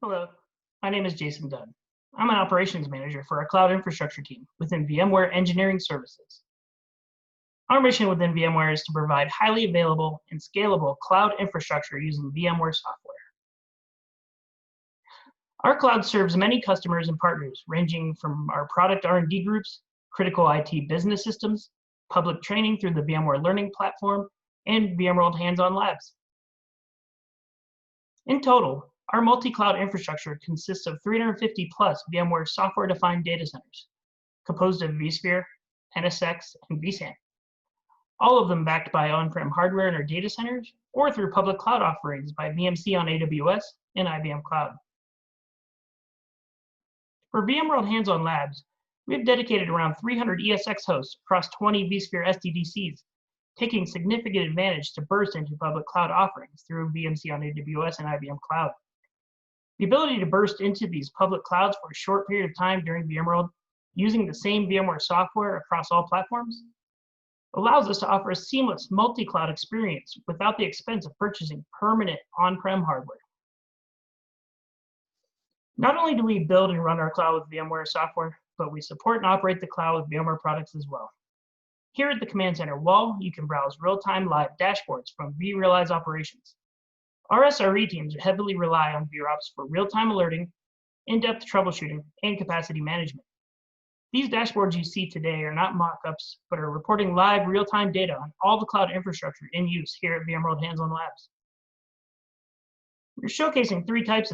Hello, my name is Jason Dunn. I'm an operations manager for our cloud infrastructure team within VMware Engineering Services. Our mission within VMware is to provide highly available and scalable cloud infrastructure using VMware software. Our cloud serves many customers and partners ranging from our product R&D groups, critical IT business systems, public training through the VMware Learning Platform, and VMworld hands-on labs. In total, our multi-cloud infrastructure consists of 350 plus VMware software-defined data centers, composed of vSphere, NSX, and vSAN, all of them backed by on-prem hardware in our data centers or through public cloud offerings by VMC on AWS and IBM Cloud. For VMworld hands-on labs, we've dedicated around 300 ESX hosts across 20 vSphere SDDCs, taking significant advantage to burst into public cloud offerings through VMC on AWS and IBM Cloud. The ability to burst into these public clouds for a short period of time during VMworld using the same VMware software across all platforms allows us to offer a seamless multi-cloud experience without the expense of purchasing permanent on-prem hardware. Not only do we build and run our cloud with VMware software, but we support and operate the cloud with VMware products as well. Here at the Command Center wall, you can browse real-time live dashboards from vRealize operations. Our SRE teams heavily rely on VROps for real-time alerting, in-depth troubleshooting, and capacity management. These dashboards you see today are not mock-ups, but are reporting live real-time data on all the cloud infrastructure in use here at VMworld Hands-On Labs. We're showcasing three types of